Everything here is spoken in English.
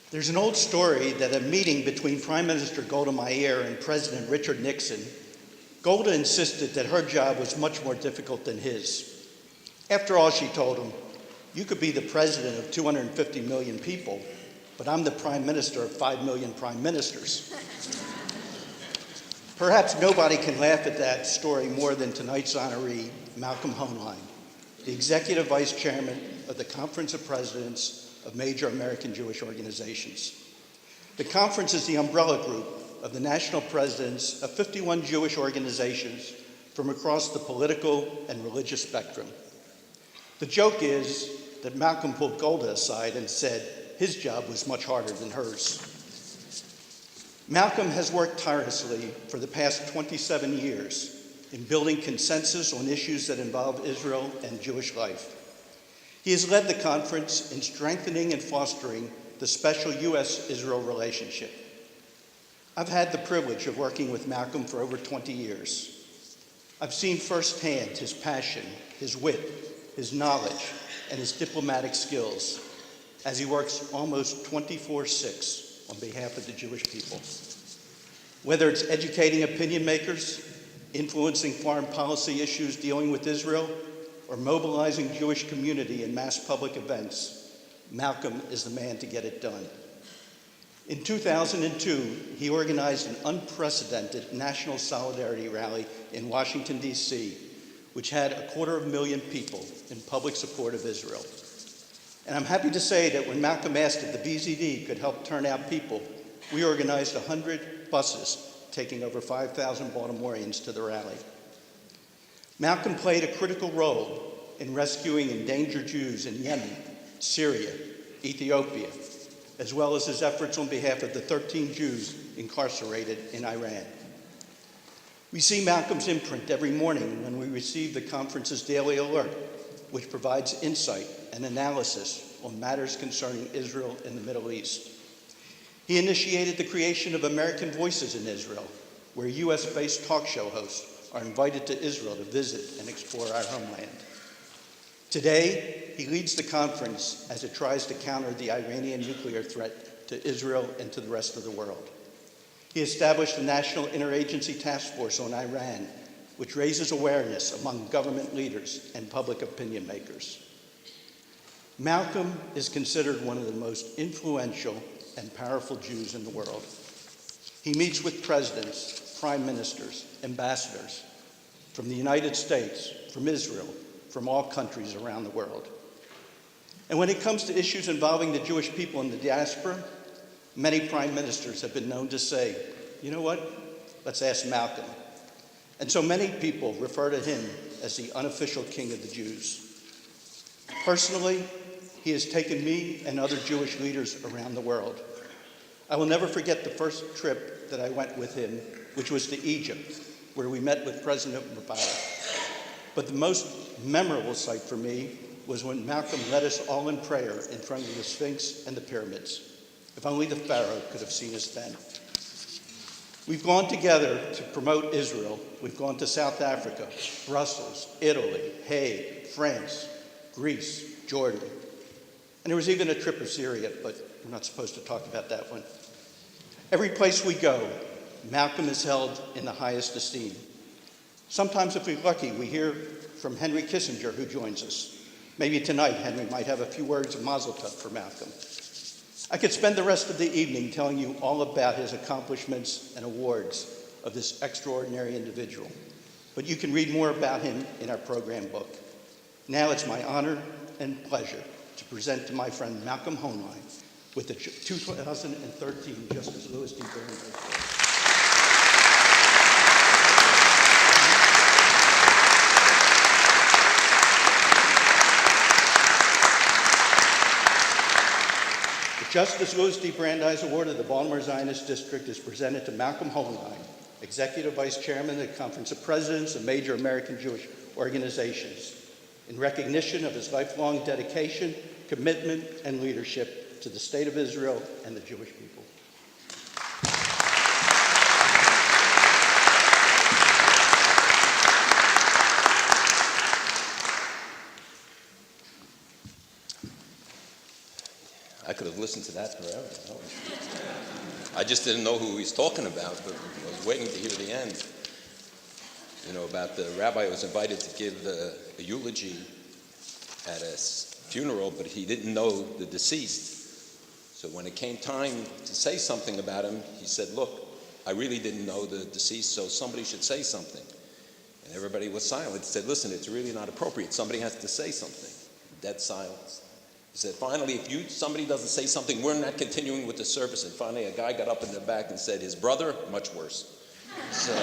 There's an old story that at a meeting between Prime Minister Golda Meir and President Richard Nixon, Golda insisted that her job was much more difficult than his. After all, she told him, "You could be the president of 250 million people, but I'm the prime minister of 5 million prime ministers." Perhaps nobody can laugh at that story more than tonight's honoree, Malcolm Hoenlein, the executive vice chairman of the Conference of Presidents of major American Jewish organizations. The conference is the umbrella group of the national presidents of 51 Jewish organizations from across the political and religious spectrum. The joke is that Malcolm pulled Golda aside and said his job was much harder than hers. Malcolm has worked tirelessly for the past 27 years in building consensus on issues that involve Israel and Jewish life. He has led the conference in strengthening and fostering the special U.S.-Israel relationship. I've had the privilege of working with Malcolm for over 20 years. I've seen firsthand his passion, his wit, his knowledge, and his diplomatic skills as he works almost 24/6 on behalf of the Jewish people. Whether it's educating opinion makers, influencing foreign policy issues dealing with Israel, or mobilizing Jewish community in mass public events, Malcolm is the man to get it done. In 2002, he organized an unprecedented national solidarity rally in Washington, D.C., which had 250,000 people in public support of Israel. And I'm happy to say that when Malcolm asked if the BZD could help turn out people, we organized 100 buses taking over 5,000 Baltimoreans to the rally. Malcolm played a critical role in rescuing endangered Jews in Yemen, Syria, Ethiopia, as well as his efforts on behalf of the 13 Jews incarcerated in Iran. We see Malcolm's imprint every morning when we receive the conference's daily alert, which provides insight and analysis on matters concerning Israel and the Middle East. He initiated the creation of American Voices in Israel, where US-based talk show hosts are invited to Israel to visit and explore our homeland. Today, he leads the conference as it tries to counter the Iranian nuclear threat to Israel and to the rest of the world. He established the National Interagency Task Force on Iran, which raises awareness among government leaders and public opinion makers. Malcolm is considered one of the most influential and powerful Jews in the world. He meets with presidents, prime ministers, ambassadors from the United States, from Israel, from all countries around the world. And when it comes to issues involving the Jewish people in the diaspora, many prime ministers have been known to say, "You know what? Let's ask Malcolm." And so many people refer to him as the unofficial king of the Jews. Personally, he has taken me and other Jewish leaders around the world. I will never forget the first trip that I went with him, which was to Egypt, where we met with President Mubarak. But the most memorable sight for me was when Malcolm led us all in prayer in front of the Sphinx and the pyramids. If only the Pharaoh could have seen us then. We've gone together to promote Israel. We've gone to South Africa, Brussels, Italy, Hague, France, Greece, Jordan. And there was even a trip to Syria, but we're not supposed to talk about that one. Every place we go, Malcolm is held in the highest esteem. Sometimes, if we're lucky, we hear from Henry Kissinger, who joins us. Maybe tonight, Henry might have a few words of Mazel Tov for Malcolm. I could spend the rest of the evening telling you all about his accomplishments and awards of this extraordinary individual, but you can read more about him in our program book. Now it's my honor and pleasure to present to my friend Malcolm Hoenlein with the 2013 Justice Louis D. Brandeis. Justice Louis D. Brandeis Award of the Baltimore Zionist District is presented to Malcolm Hoenlein, Executive Vice Chairman of the Conference of Presidents of major American Jewish organizations, in recognition of his lifelong dedication, commitment, and leadership to the State of Israel and the Jewish people. I could have listened to that forever. I just didn't know who he was talking about, but I was waiting to hear the end. You know, about the rabbi who was invited to give a eulogy at a funeral, but he didn't know the deceased. So when it came time to say something about him, he said, look, I really didn't know the deceased, so somebody should say something. And everybody was silent. He said, listen, it's really not appropriate. Somebody has to say something. Dead silence. He said, finally, if somebody doesn't say something, we're not continuing with the service. And finally, a guy got up in the back and said, his brother, much worse. So